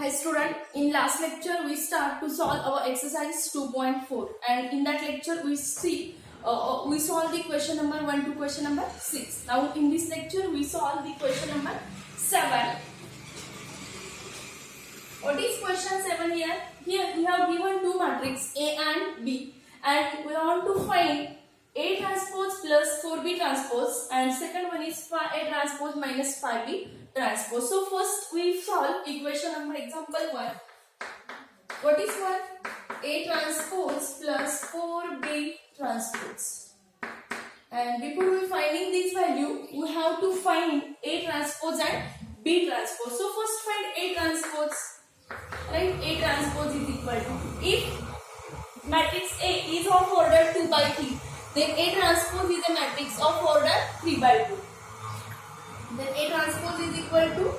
Hi student, in last lecture we start to solve our exercise 2.4 and in that lecture we solve the question number 1 to question number 6. Now in this lecture we solve the question number 7. What is question 7 here? Here we have given two matrix A and B and we want to find A transpose plus 4B transpose and second one is A transpose minus 5B transpose. So first we solve equation number example 1. What is 1? A transpose plus 4B transpose. And before we finding this value, we have to find A transpose and B transpose. So first find A transpose. Right? A transpose is equal to, if matrix A is of order 2 by 3, then A transpose is a matrix of order 3 by 2. Then A transpose is equal to,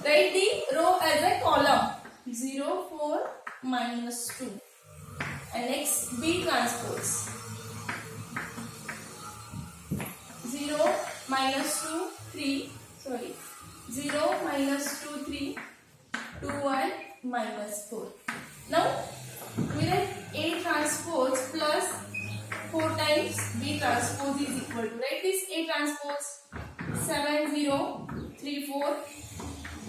write the row as a column, 0, 4, minus 2. And next B transpose, 0, minus 2, 3, 0, minus 2, 3, 2, 1, minus 4. Now, we write A transpose plus 4 times B transpose is equal to, write this A transpose 7, 0, 3, 4,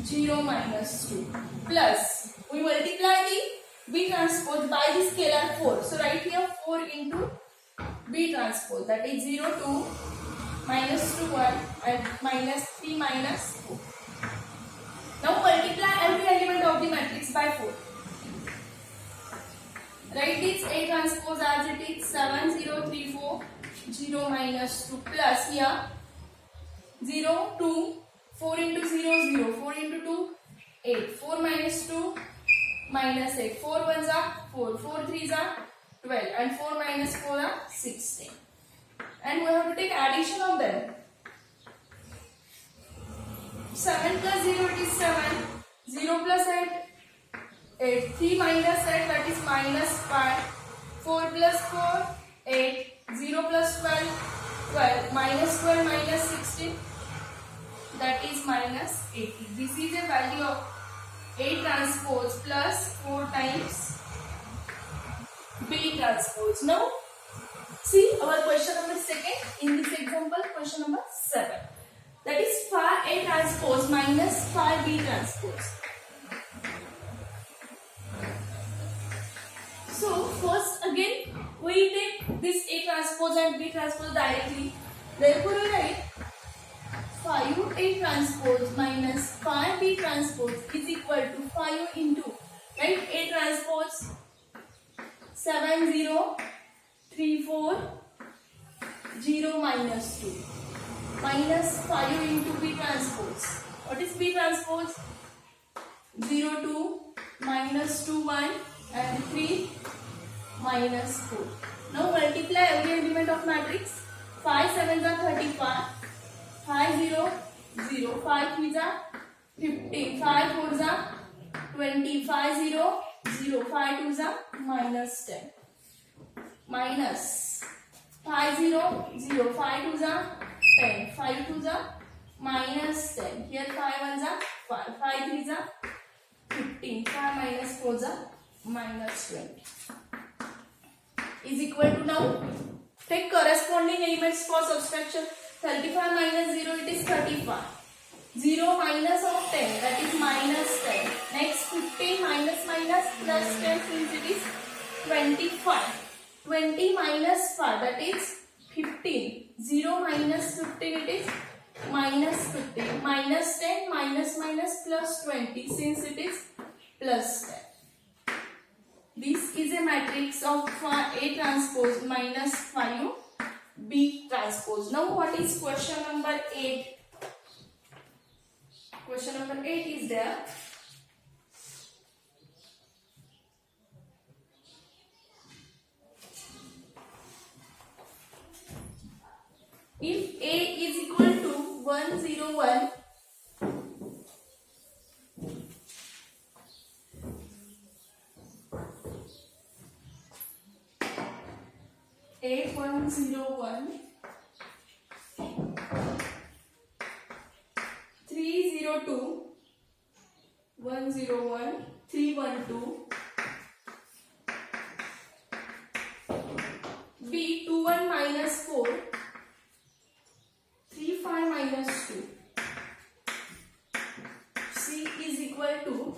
0, minus 2 plus, we multiply the B transpose by the scalar 4. So, write here 4 into B transpose, that is 0, 2, minus 2, 1 and minus 3, minus 4. Now multiply every element of the matrix by 4. Write this A transpose as it is 7, 0, 3, 4, 0, minus 2 plus here 0, 2, 4 into 0, 0, 4 into 2, 8, 4 minus 2, minus 8, 4 1s are 4, 4 3s are 12 and 4 minus 4 are 16. And we have to take addition of them. 7 plus 0 it is 7, 0 plus 8, 8, 3 minus 8 that is minus 5, 4 plus 4, 8, 0 plus 12, 12, minus 12 minus 16 that is minus 80. This is a value of A transpose plus 4 times B transpose. Now see our question number 2 in this example, question number 7. That is phi A transpose minus phi B transpose. So first again we take this A transpose and B transpose directly. Therefore we write phi A transpose minus phi B transpose is equal to phi into, right, A transpose 7, 0, 3, 4, 0, minus 2. Minus 5 into B transpose. What is B transpose? 0, 2, minus 2, 1 and 3, minus 4. Now multiply every element of matrix. 5 7s are 35, 5 0, 0, 5 3s are 15, 5 4s are 20, 5 0, 0, 5 2s are minus 10. Minus 5 0, 0, 5 2s are 10, 5 2s are minus 10. Here 5 1s are 5, 5 3s are 15, 5 minus 4s are minus 20. Is equal to, now take corresponding elements for subtraction. 35 minus 0 it is 35. 0 minus of 10 that is minus 10. Next 15 minus minus plus 10 since it is 25. 20 minus 5 that is 15. 0 minus 15 it is minus 15. Minus 10 minus minus plus 20 since it is plus 10. This is a matrix of A transpose minus phi B transpose. Now what is question number 8? Question number 8 is there. If A is equal to 1, 0, 1, A 1, 0, 1, 3, 0, 2, 1 0 1 3 1 2. B 2 1 minus 4 3 5 minus 2. C is equal to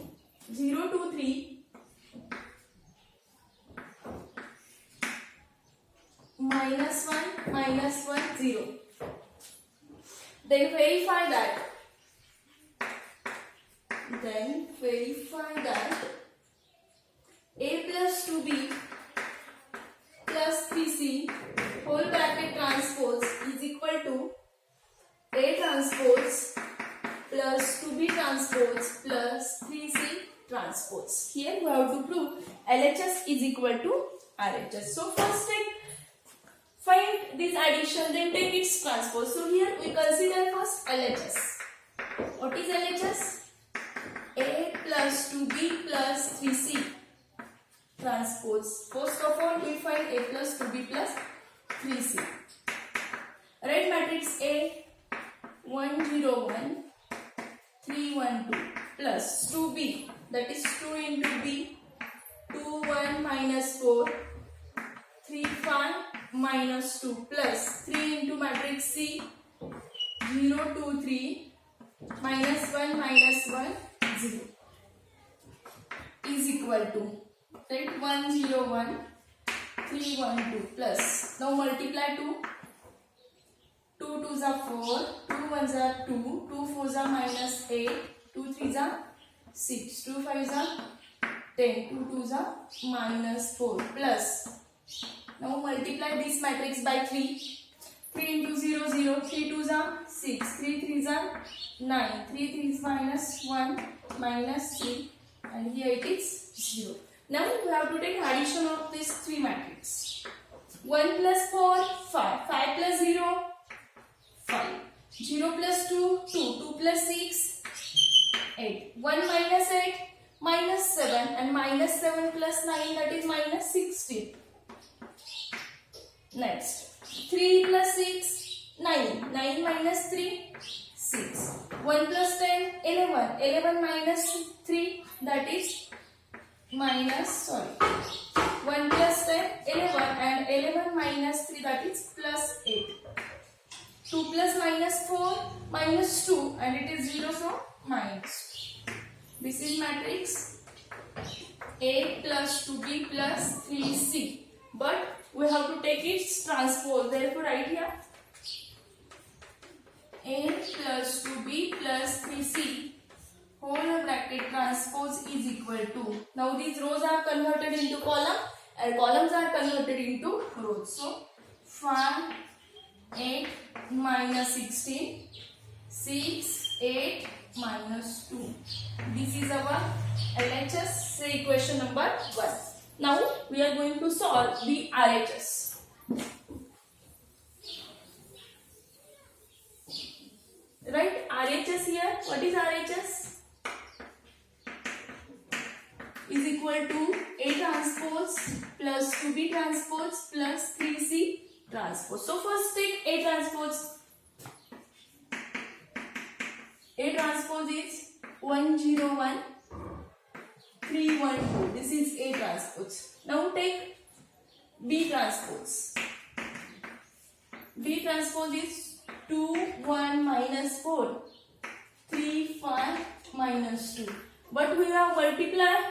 0 2 3 minus 1 0. Then verify that. A plus 2B plus 3C whole bracket transpose is equal to A transpose plus 2B transpose plus 3C transpose. Here we have to prove LHS is equal to RHS. So first find this addition, then take its transpose. So here we consider first LHS. What is LHS? A plus 2B plus 3C transpose. First of all, we find A plus 2B plus 3C. Write matrix A 1 0 1 3 1 2 plus 2B, that is 2 into B 2 1 minus 4 3 5 minus 2 plus 3 into matrix C 0 2 3 minus 1 0 is equal to, right, 1 0 1 3 1 2 plus, now multiply 2 2 2s are 4 2 1s are 2 2 4s are minus 8 2 3s are 6 2 5s are 10 2 2s are minus 4 plus, now multiply this matrix by 3 3 into 0 0 3 2s are 6 3 3s are 9 3 3s minus 1 minus 3 and here it is 0. Now we have to take addition of these three matrix. 1 plus 4 5 5 plus 0 5 0 plus 2 2 2 plus 6 8 1 minus 8 minus 7 and minus 7 plus 9, that is minus 16. Next 3 plus 6 9 9 minus 3 6 1 plus 10 11 11 minus 3, that is minus 1 plus 10 11 and 11 minus 3, that is plus 8. 2 plus minus 4 minus 2 and it is 0, so minus. This is matrix A plus 2B plus 3C, but we have to take its transpose. Therefore write here A plus 2B plus 3C whole bracket transpose is equal to, now these rows are converted into column and columns are converted into rows. So 5 8 minus 16 6 8 minus 2. This is our LHS, say equation number 1. Now we are going to solve the RHS. Right, RHS here, what is RHS? Is equal to A transpose plus 2B transpose plus 3C transpose. So first take A transpose. A transpose is 1 0 1 3 1 2. This is A transpose. Now take B transpose. B transpose is 2 1 minus 4 3 5 minus 2. But we have multiplied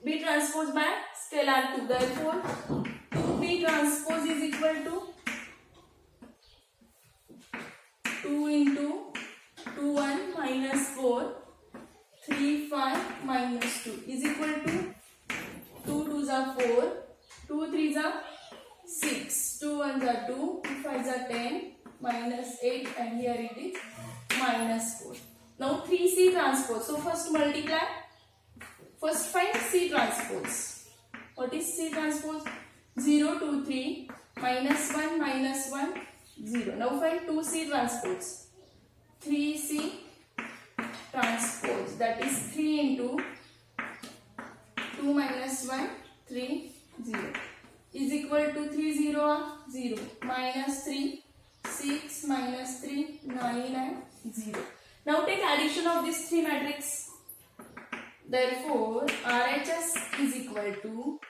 B transpose by scalar 2. Therefore 2B transpose is equal to 2 into 2 1 minus 4 3 5 minus 2 is equal to 2 2s are 4 2 3s are 6 2 1s are 2 2 5s are 10 minus 8 and here it is minus 4. Now 3C transpose. So first multiply. First find C transpose. What is C transpose? 0 2 3 minus 1 0. Now find 2C transpose. 3C transpose, that is 3 into 2 minus 1 3 0 is equal to 3 0 0 minus 3 6 minus 3 9 and 0. Now take addition of these three matrix. Therefore, RHS is equal to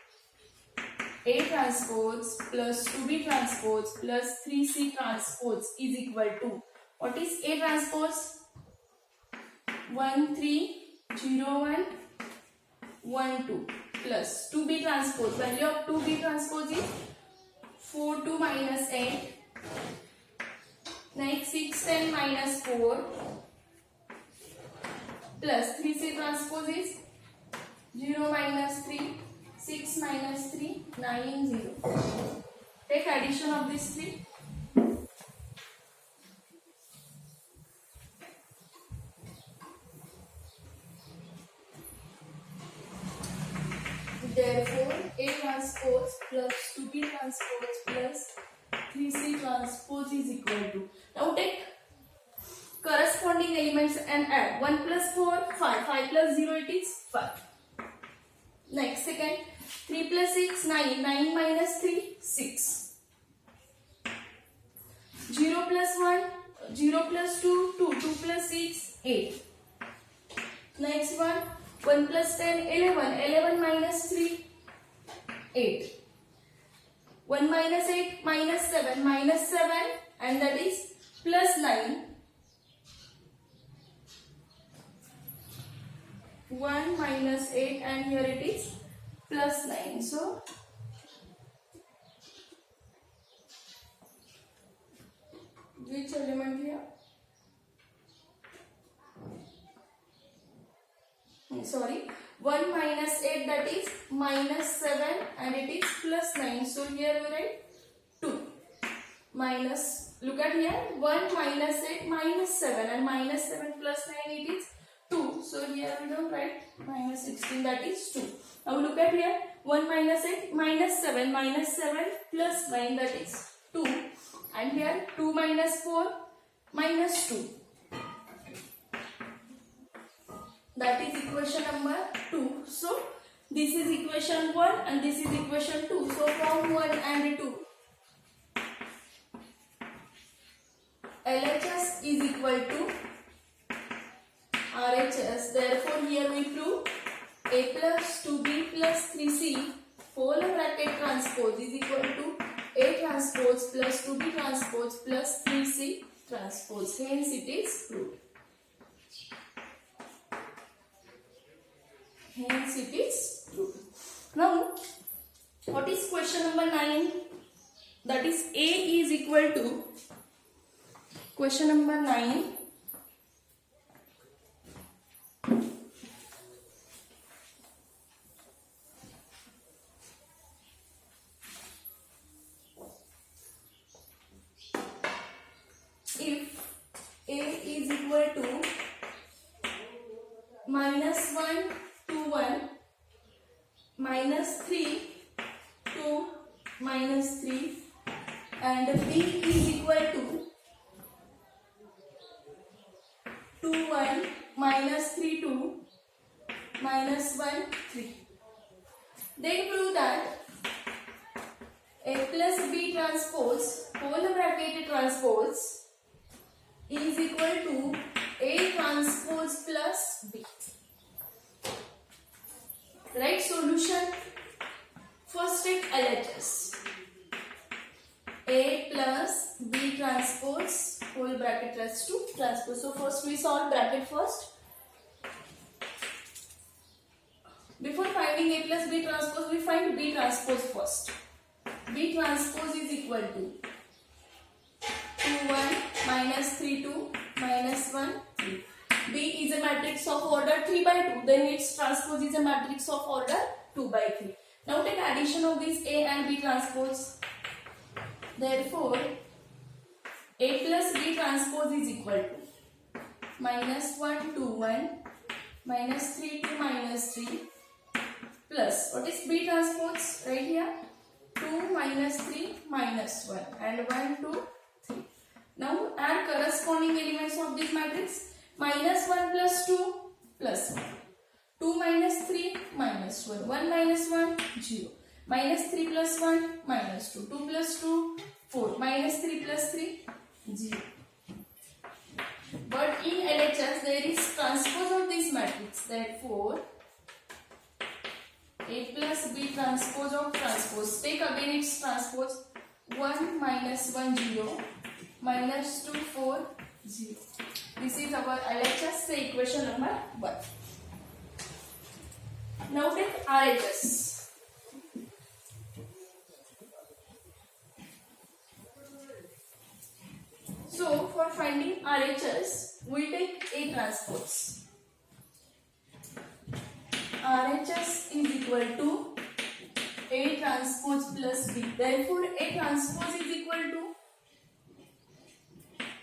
A transpose plus 2B transpose plus 3C transpose is equal to, what is A transpose? 1 3 0 1 1 2 plus 2B transpose, value of 2B transpose is 4 2 minus 8, next 6 10 minus 4 plus 3C transpose is 0 minus 3, 6 minus 3, 9 0. Take addition of these three. Therefore, A transpose plus 2B transpose plus 3C transpose is equal to. Now take corresponding elements and add. 1 plus 4, 5. 5 plus 0, it is 5. Next, second. 3 plus 6, 9. 9 minus 3, 6. 0 plus 1, 0 plus 2, 2. 2 plus 6, 8. Next one. 1 plus 10, 11. 11 minus 3, 8. 1 minus 8, minus 7. Minus 7, and that is plus 9. 1 minus 8, and here it is plus 9. So, which element here? Sorry, 1 minus 8, that is minus 7, and it is plus 9. So here we write 2 minus, look at here, 1 minus 8 minus 7, and minus 7 plus 9, it is 2. So here we don't write minus 16, that is 2. Now look at here, 1 minus 8 minus 7 plus 9, that is 2. And here 2 minus 4 minus 2. That is equation number 2. So this is equation 1 and this is equation 2. So from 1 and 2, LHS is equal to RHS. Therefore here we prove A plus 2B plus 3C whole bracket transpose is equal to A transpose plus 2B transpose plus 3C transpose. Hence it is proved. Hence it is proved. Now, what is question number 9? That is A is equal to, question number 9. If A is equal to minus 1 2 1 minus 3 2 minus 3 and B is equal to 2 1 minus 3 2 minus 1 3. Then prove that A plus B transpose whole bracket transpose is equal to A transpose plus B. Right solution. First take LHS. A plus B transpose whole bracket rest to transpose. So first we solve bracket first. Before finding A plus B transpose, we find B transpose first. B transpose is equal to 2 1 minus 3 2 minus 1 3. B is a matrix of order 3 by 2. Then its transpose is a matrix of order 2 by 3. Now take addition of this A and B transpose. Therefore, A plus B transpose is equal to minus 1 2 1 minus 3 2 minus 3 plus, what is B transpose? Right here, 2 minus 3 minus 1 and 1 2 3. Now add corresponding elements of this matrix. Minus 1 plus 2 plus 1. 2 minus 3 minus 1. 1 minus 1 0. Minus 3 plus 1 minus 2. 2 plus 2 4. Minus 3 plus 3 0. But in LHS there is transpose of this matrix. Therefore A plus B transpose of transpose. Take again its transpose. 1 minus 1 0 minus 2 4 0. This is our LHS equation number 1. Now take RHS. So for finding RHS, we take A transpose. RHS is equal to A transpose plus B. Therefore, A transpose is equal to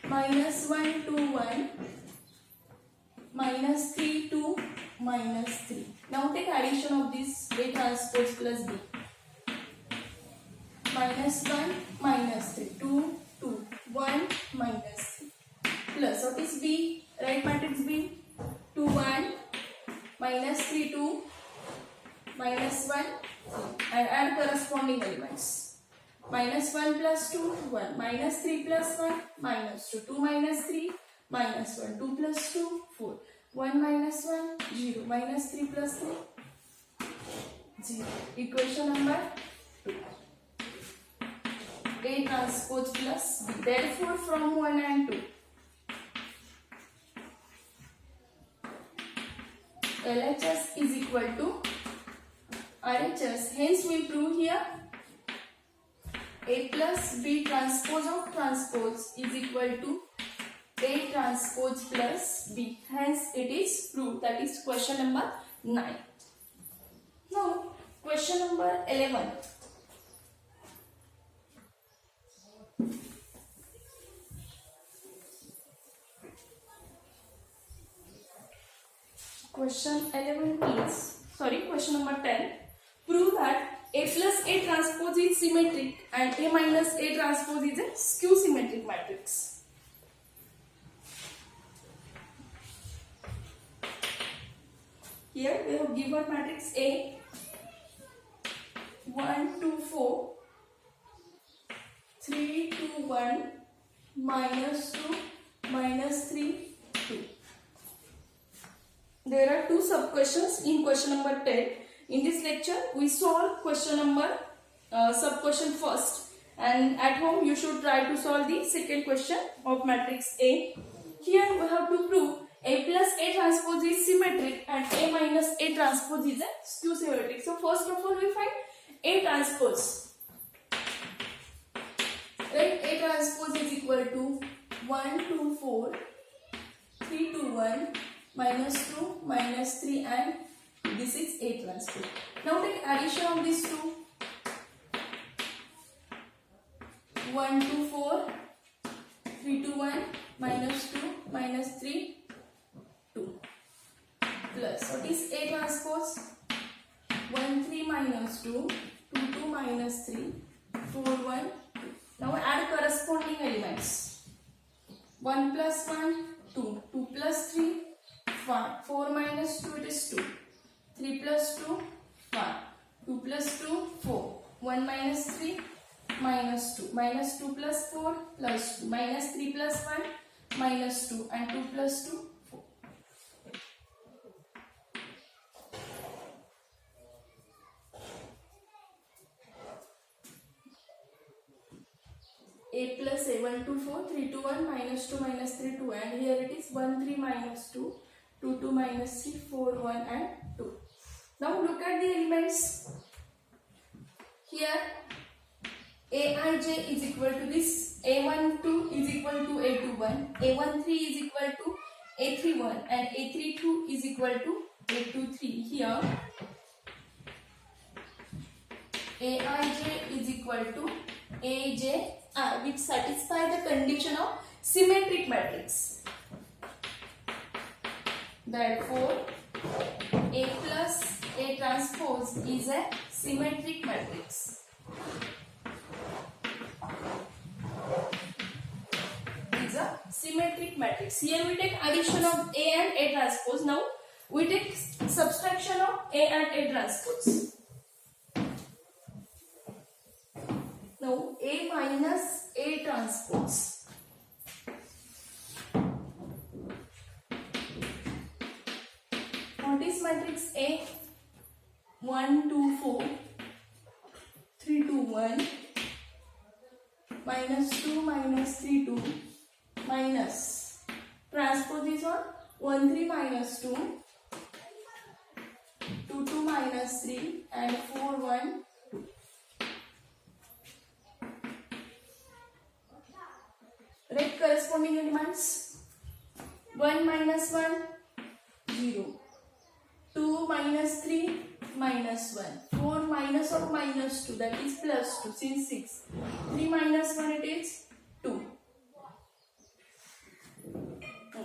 minus 1 2 1 minus 3 2 minus 3. Now take addition of this A transpose plus B. Minus 1 minus 3 2 2 1 minus 3 plus what is B? Write matrix B. 2 1 minus 3 2 minus 1 and add corresponding elements. Minus 1 plus 2 1 minus 3 plus 1 minus 2 2 minus 3 minus 1 2 plus 2 4 1 minus 1 0 minus 3 plus 3 0. Equation number 2. A transpose plus B. Therefore from 1 and 2 LHS is equal to RHS. Hence we prove here A plus B transpose of transpose is equal to A transpose plus B. Hence it is proved. That is question number 9. Now question number 11. Question number 10. Prove that A plus A transpose is symmetric and A minus A transpose is a skew symmetric matrix. Here we have given matrix A 1 2 4 3 2 1 minus 2 minus 3 2. There are two sub questions in question number 10. In this lecture, we solve question number sub question first, and at home you should try to solve the second question of matrix A. Here we have to prove A plus A transpose is symmetric and A minus A transpose is a skew symmetric. So first of all we find A transpose. Right? A transpose is equal to 1 2 4 3 2 1 minus 2 minus 3 and this is A transpose. Now take addition of these two. 1 2 4 3 2 1 minus 2 minus 3 2 plus what is A transpose? 1 3 minus 2 2 2 minus 3 4 1 2. Now add corresponding elements. 1 plus 1 2 2 plus 3 5 4 minus 2 it is 2 3 plus 2 5 2 plus 2 4 1 minus 3 minus 2 minus 2 plus 4 plus 2 minus 3 plus 1 minus 2 and 2 plus 2 4. A plus A 1 2 4 3 2 1 minus 2 minus 3 2 and here it is 1 3 minus 2 2 2 minus 3 4 1 and 2. Now look at the elements. Here Aij is equal to this A12 is equal to A21, A13 is equal to A31 and A32 is equal to A23. Here Aij is equal to Aj which satisfy the condition of symmetric matrix. Therefore A plus A transpose is a symmetric matrix. Is a symmetric matrix. Here we take addition of A and A transpose. Now we take subtraction of A and A transpose. Now A minus A transpose. What is matrix A? 1 2 4 3 2 1 minus 2 minus 3 2 minus transpose is on 1 3 minus 2 2 2 minus 3 and 4 1. Write corresponding elements. 1 minus 1 0, 2 minus 3 minus 1, 4 minus of minus 2 that is plus 2 since 6, 3 minus 1 it is 2.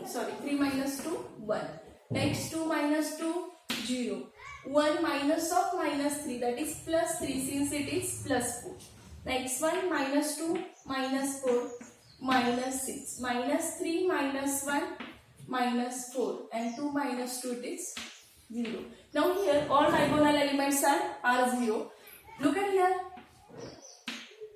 Sorry, 3 minus 2 1. Next 2 minus 2 0, 1 minus of minus 3 that is plus 3 since it is plus 4. Next one minus 2 minus 4 minus 6, minus 3 minus 1 minus 4 and 2 minus 2 it is 0. Now here all diagonal elements are 0. Look at here.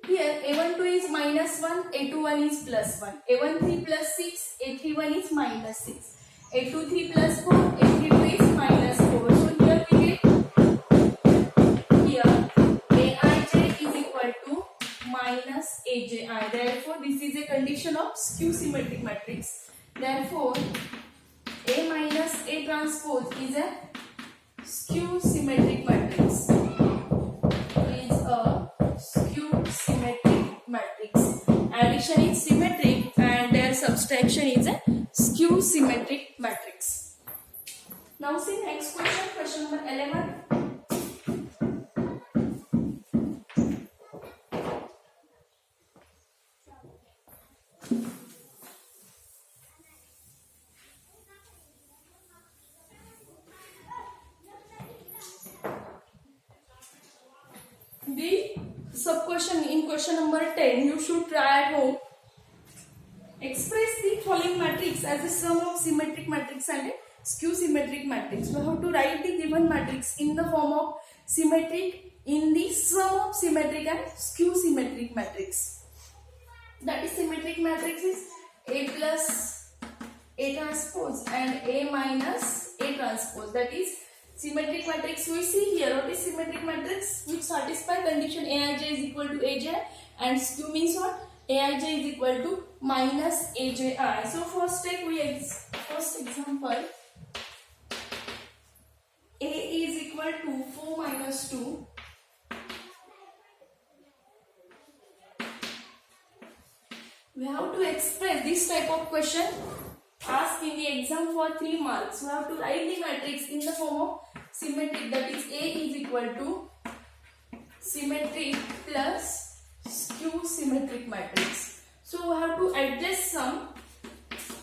Here a12 is minus 1, a21 is plus 1, a13 plus 6, a31 is minus 6, a23 plus 4, a32 is minus 4. So here we get here aij is equal to minus aji. Therefore this is a condition of skew symmetric matrix. Therefore A minus A transpose is a skew symmetric matrix. Is a skew symmetric matrix. Addition is symmetric and their subtraction is a skew symmetric matrix. Now see next question, question number 11. The sub question in question number 10 you should try at home. Express the following matrix as a sum of symmetric matrix and a skew symmetric matrix. We have to write the given matrix in the form of symmetric in the sum of symmetric and skew symmetric matrix. That is symmetric matrix is A plus A transpose and A minus A transpose. That is symmetric matrix we see here. What is symmetric matrix? Which satisfy condition Aij is equal to Aj and skew means what? Aij is equal to minus Aji. So first take first example. A is equal to 4 minus 2. We have to express this type of question asked in the exam for 3 marks. We have to write the matrix in the form of symmetric, that is A is equal to symmetric plus skew symmetric matrix. So we have to adjust sum.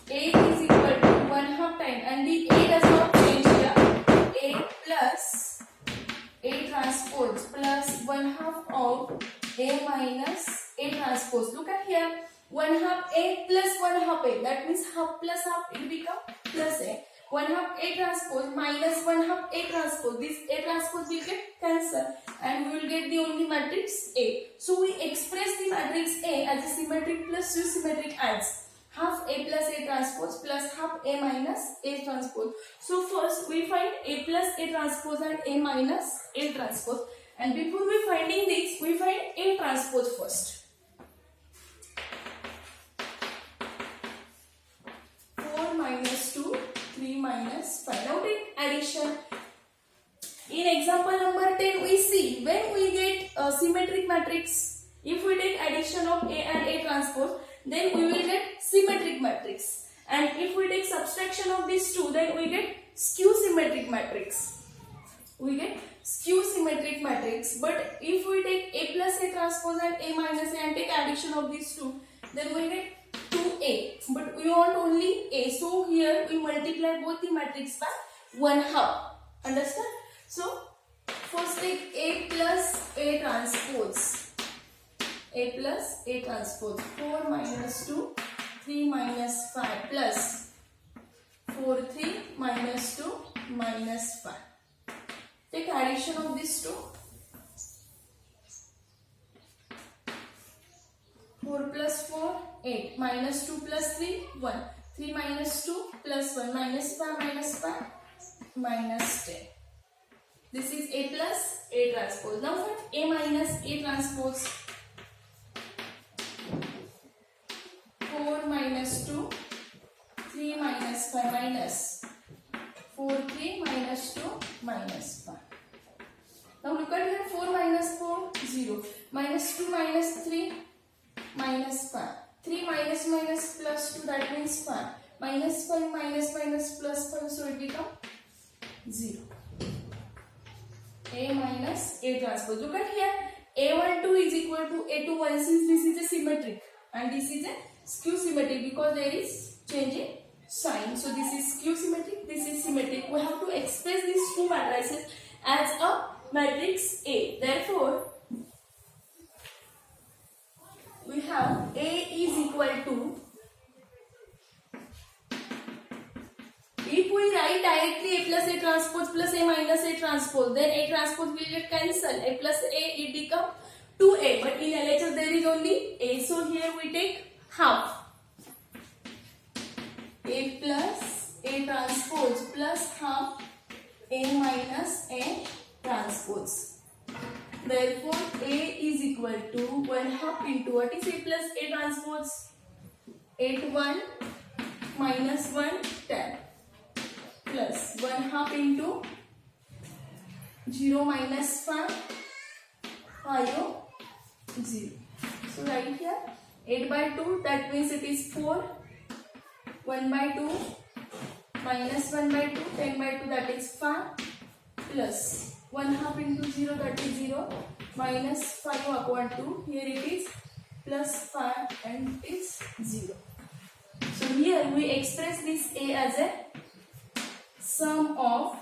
A is equal to 1/2 time and the A does not change here. A plus A transpose plus 1/2 of A minus A transpose. Look at here. 1/2 A plus 1/2 A, that means half plus half it become plus A. 1/2 A transpose minus 1/2 A transpose. This A transpose will get cancelled and we will get the only matrix A. So we express the matrix A as a symmetric plus skew symmetric as half A plus A transpose plus half A minus A transpose. So first we find A plus A transpose and A minus A transpose, and before we finding this we find A transpose first. 4 minus 2, 3 minus 5. Now take addition. In example number 10 we see when we get a symmetric matrix, if we take addition of A and A transpose, then we will get symmetric matrix, and if we take subtraction of these two, then we get skew symmetric matrix. We get skew symmetric matrix. But if we take A plus A transpose and A minus A and take addition of these two, then we get 2A, but we want only A, so here we multiply both the matrix by 1/2. Understand? So first take A plus A transpose. A plus A transpose. 4 minus 2, 3 minus 5 plus 4 3 minus 2 minus 5. Take addition of these two. 4 plus 4, 8, minus 2 plus 3, 1, 3 minus 2 plus 1, minus 5 minus 5, minus 10. This is A plus A transpose. Now find A minus A transpose. 4 minus 2, 3 minus 5 minus 4, 3 minus 2 minus 5. Now look at here, 4 minus 4, 0. Minus 2 minus 3, minus 5. 3 minus minus plus 2, that means 5. Minus 5 minus minus plus 5, so it becomes 0. A minus A transpose. Look at here, A12 is equal to A21 since this is a symmetric and this is a skew symmetric because there is change in sign. So this is skew symmetric, this is symmetric. We have to express these two matrices as a matrix A. Therefore, we have A is equal to, if we write directly A plus A transpose plus A minus A transpose, then A transpose will get cancelled. A plus A, it become 2A. But in LHS there is only A. So here we take half. A plus A transpose plus half A minus A transpose. Therefore, A is equal to 1 half into, what is A plus A transpose? 8 1 minus 1 10 plus 1 half into 0 minus 5 5 0. So right here 8 by 2, that means it is 4. 1 by 2 minus 1 by 2, 10 by 2, that is 5 plus 1 half into 0, that is 0 minus 5 upon 2, here it is plus 5 and it is 0. So here we express this A as a sum of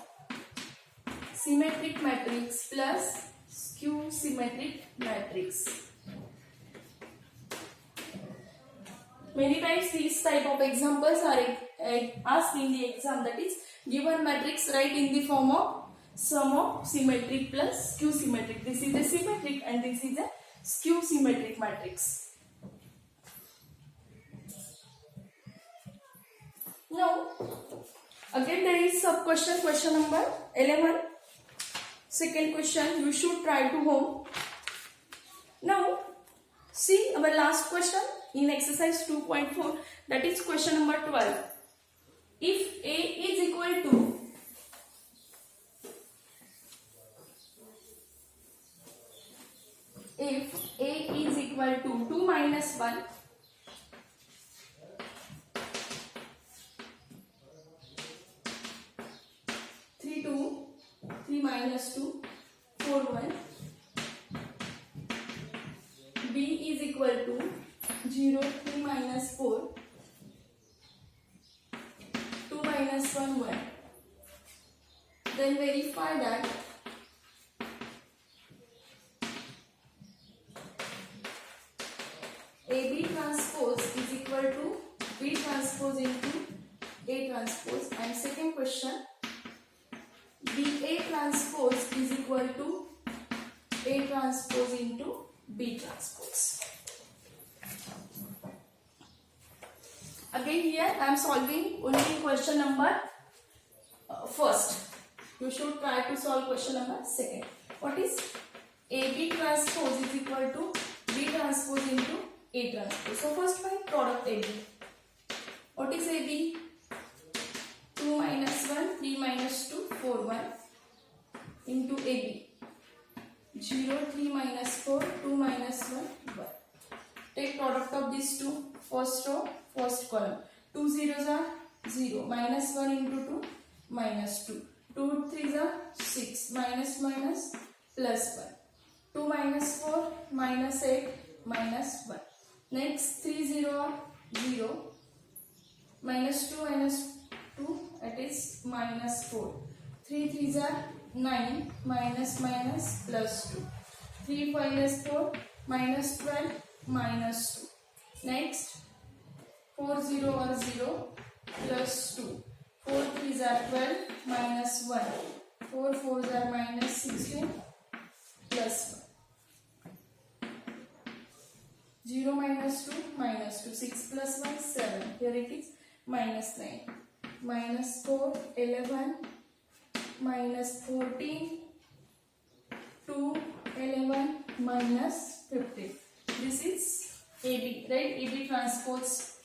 symmetric matrix plus skew symmetric matrix. Many times these type of examples are asked in the exam, that is given matrix write in the form of sum of symmetric plus skew symmetric. This is a symmetric and this is a skew symmetric matrix. Now again there is sub question, question number 11. Second question you should try to home. Now see our last question in exercise 2.4, that is question number 12. If A is equal to if A is equal to 2 minus 1 3 2 3 minus 2 4 1, B is equal to 0 3 minus 4 2 minus 1 1, then verify that AB transpose is equal to B transpose into A transpose, and second question BA transpose is equal to A transpose into B transpose. Again here I am solving only question number first. You should try to solve question number second. What is AB transpose is equal to B transpose into A transpose. So first find product AB. What is AB? 2 minus 1, 3 minus 2, 4 1 into AB. 0, 3 minus 4, 2 minus 1, 1. Take product of these two. First row, first column. 2 zeros are 0. Minus 1 into 2, minus 2. 2 threes are 6. Minus minus plus 1. 2 minus 4, minus 8, minus 1. Next 3 0 are 0. Minus 2 minus 2, that is minus 4. 3 threes are 9. Minus minus plus 2. 3 minus 4, minus 12, minus 2. Next 4 0 are 0 plus 2. 4 threes are 12 minus 1. 4 fours are minus 16 plus 1. 0 minus 2 minus 2. 6 plus 1 7. Here it is minus 9. Minus 4 11 minus 14 2, 11 minus 15. This is AB, right? AB transpose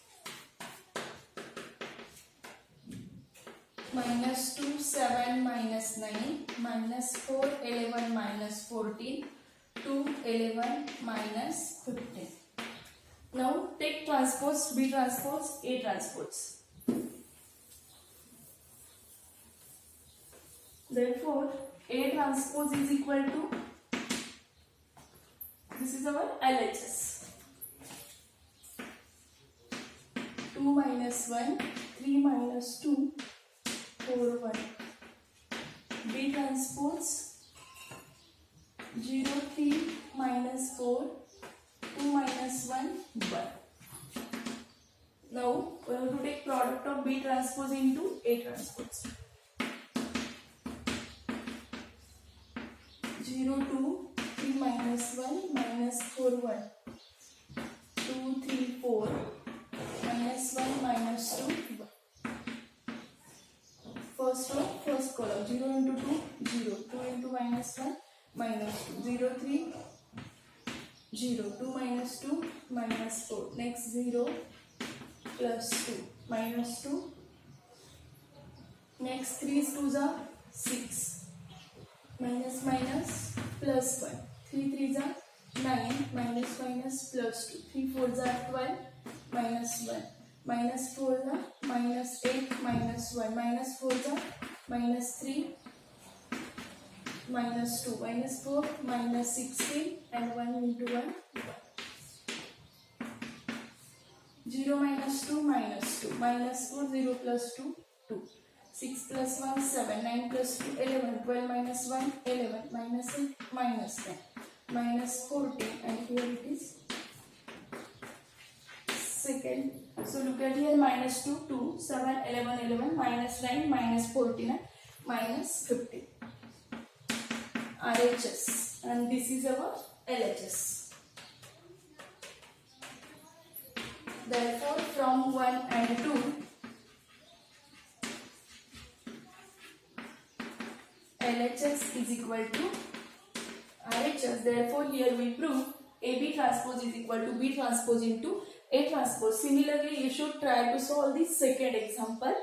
minus 2, 7 minus 9 minus 4, 11 minus 14, 2, 11 minus 15. Now take transpose, B transpose, A transpose. Therefore, A transpose is equal to, this is our LHS. 2 minus 1, 3 minus 2, 4, 1. B transpose 0, 3 minus 4, 2 minus 1, 1. Now we have to take product of B transpose into A transpose. 0, 2, 3 minus 1 minus 4, 1. 2, 3, 4 minus 1 minus 2, 1. First row, first column, 0 into 2, 0, 2 into minus 1, minus 2, 0, 3, 0, 2 minus 2, minus 4, next 0, plus 2, minus 2, next 3 2s are 6, minus minus, plus 1, 3 3s are 9, minus minus, plus 2, 3 4s are 12, minus 1, minus 4 are minus 8, minus 1, minus 4 are minus 3, minus 2, minus 4, minus 16, and 1 into 1, 1. 0 minus 2, minus 2, minus 4, 0 plus 2, 2. 6 plus 1, 7, 9 plus 2, 11, 12 minus 1, 11, minus 8, minus 10, minus 14, and here it is second. So look at here, minus 2, 2, 7, 11, 11, minus 9, minus 14, and minus 15. RHS, and this is our LHS. Therefore, from 1 and 2, LHS is equal to RHS. Therefore, here we prove AB transpose is equal to B transpose into A transpose. Similarly, you should try to solve the second example.